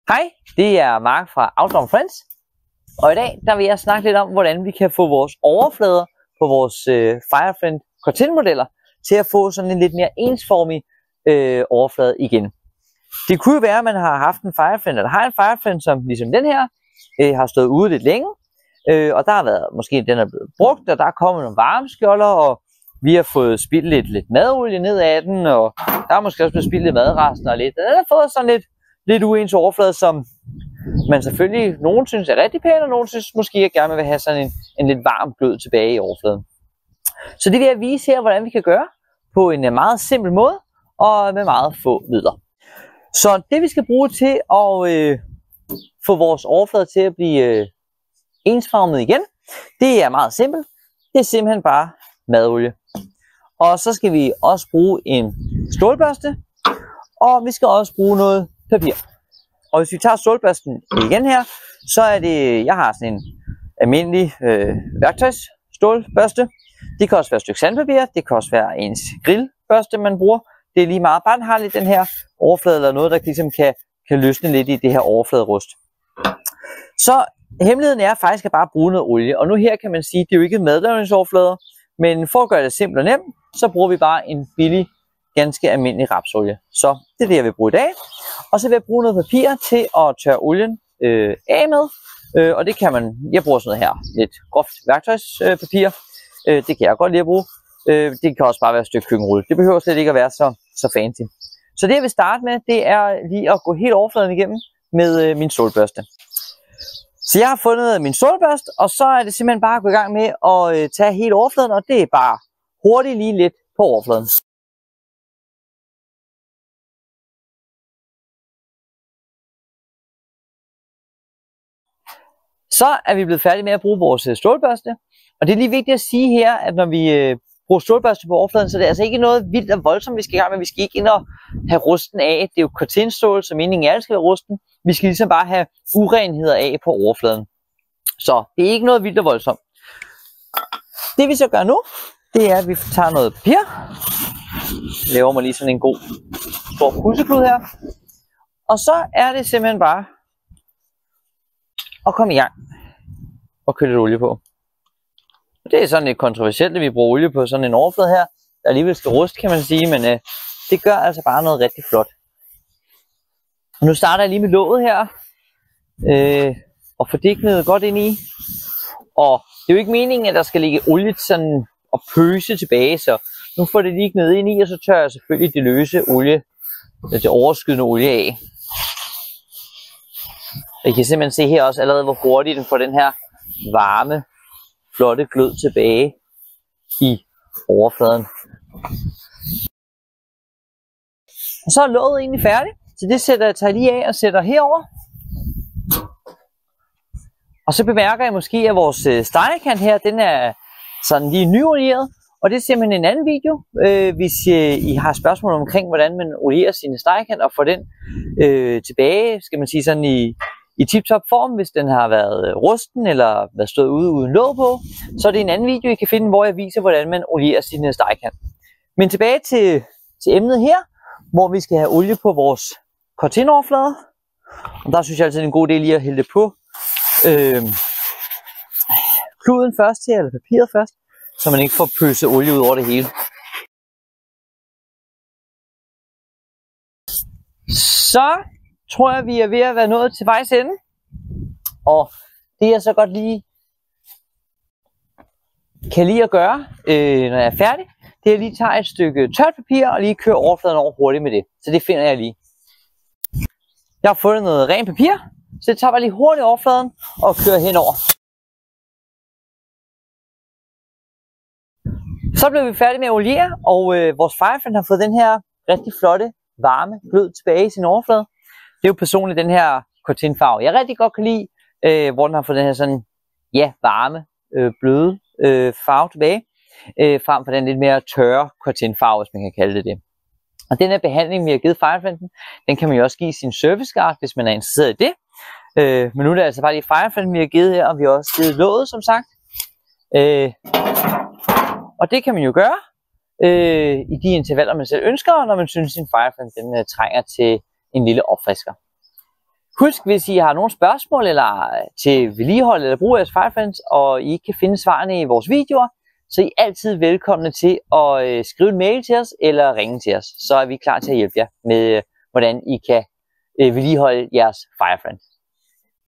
Hej, det er Mark fra Outdoor Friends, og i dag vil jeg snakke lidt om, hvordan vi kan få vores overflader på vores Firefriend Cortin-modeller til at få sådan en lidt mere ensformig overflade igen. Det kunne jo være, at man har haft en Firefriend, eller har en Firefriend, som ligesom den her, har stået ude lidt længe, og der har været, måske den er blevet brugt, og der er kommet nogle varmeskjolder, og vi har fået spildt lidt madolie ned af den, og der er måske også blevet spildt lidt madresten og lidt. Den har fået sådan lidt uens overflade, som man selvfølgelig, nogen synes er rigtig pæn, og nogen synes måske at gerne vil have sådan en lidt varm glød tilbage i overfladen. Så det vil jeg vise her, hvordan vi kan gøre på en meget simpel måde, og med meget få midler. Så det vi skal bruge til at få vores overflade til at blive ensfarvet igen, det er meget simpelt. Det er simpelthen bare madolie. Og så skal vi også bruge en stålbørste, og vi skal også bruge noget papir. Og hvis vi tager stålbørsten igen her, så er det, jeg har sådan en almindelig værktøjsstålbørste. Det kan også være et stykke sandpapir, det kan også være ens grillbørste, man bruger. Det er lige meget, bare den har lidt den her overflade eller noget, der ligesom kan løsne lidt i det her overfladerust. Så hemmeligheden er faktisk at bare bruge noget olie. Og nu her kan man sige, at det er jo ikke madlavningsoverflader, men for at gøre det simpelt og nemt, så bruger vi bare en billig, ganske almindelig rapsolie. Så det er det, jeg vil bruge i dag. Og så vil jeg bruge noget papir til at tørre olien af med. Og det kan man, jeg bruger sådan noget her, lidt groft værktøjspapir. Det kan jeg godt lide at bruge. Det kan også bare være et stykke køkkenrulle. Det behøver slet ikke at være så fancy. Så det jeg vil starte med, det er lige at gå helt overfladen igennem med min stålbørste. Så jeg har fundet min stålbørste, og så er det simpelthen bare at gå i gang med at tage hele overfladen, og det er bare hurtigt lige lidt på overfladen. Så er vi blevet færdige med at bruge vores stålbørste, og det er lige vigtigt at sige her, at når vi bruger stålbørste på overfladen, så det er altså ikke noget vildt og voldsomt, vi skal i gang med. Vi skal ikke ind og have rusten af. Det er jo cortinstål, så meningen er, at det skal være rusten. Vi skal ligesom bare have urenheder af på overfladen. Så det er ikke noget vildt og voldsomt. Det vi så gør nu, det er, at vi tager noget papir. Laver mig lige sådan en god stor pusseklud her. Og så er det simpelthen bare at komme i gang og køle lidt olie på. Det er sådan lidt kontroversielt, at vi bruger olie på sådan en overflade her, der alligevel skal ruste, kan man sige, men det gør altså bare noget rigtig flot. Og nu starter jeg lige med låget her, og får det gniddet godt ind i. Og det er jo ikke meningen, at der skal ligge olie sådan og pøse tilbage, så nu får det lige gnidet ind i, og så tørrer jeg selvfølgelig det løse olie, det overskydende olie af. Og I kan simpelthen se her også allerede, hvor hurtigt den får den her varme, flotte glød tilbage i overfladen. Og så er låget egentlig færdigt, så det tager jeg lige af og sætter herover. Og så bemærker jeg måske, at vores stegekant her, den er sådan lige nyolieret. Og det er simpelthen en anden video, hvis I har spørgsmål omkring, hvordan man olierer sine stegekant og får den tilbage, skal man sige sådan i tip-top form, hvis den har været rusten eller været stået ude uden låg på. Så er det en anden video, I kan finde, hvor jeg viser, hvordan man olierer sine stegekant. Men tilbage til emnet her, hvor vi skal have olie på vores cortin-overflader. Og der synes jeg altid, det er en god idé lige at hælde det på kluden først her, eller papiret først, så man ikke får pøset olie ud over det hele. Så tror jeg, vi er ved at være nået til vejs ende. Og det jeg så godt lige kan lide at gøre, når jeg er færdig, det er at lige tage et stykke tørt papir og lige køre overfladen over hurtigt med det. Så det finder jeg lige. Jeg har fundet noget rent papir, så det tager bare lige hurtigt overfladen og kører henover. Så blev vi færdige med at oliere, og vores Firefriend har fået den her rigtig flotte, varme glød tilbage i sin overflade. Det er jo personligt den her cortin-farve, jeg rigtig godt kan lide, hvor den har fået den her sådan, ja, varme, bløde farve tilbage, frem for den lidt mere tørre cortin-farve, hvis man kan kalde det det. Og den her behandling, vi har givet Firefrienden, den kan man jo også give sin service guard, hvis man er interesseret i det. Men nu er det altså bare lige Firefrienden, vi har givet her, og vi har også givet låget, som sagt. Og det kan man jo gøre i de intervaller, man selv ønsker, når man synes, at sin Firefriend den trænger til en lille opfrisker. Husk, hvis I har nogle spørgsmål eller til vedligehold eller brug af jeres Firefriends, og I ikke kan finde svarene i vores videoer, så er I altid velkomne til at skrive en mail til os eller ringe til os. Så er vi klar til at hjælpe jer med, hvordan I kan vedligeholde jeres Firefriend.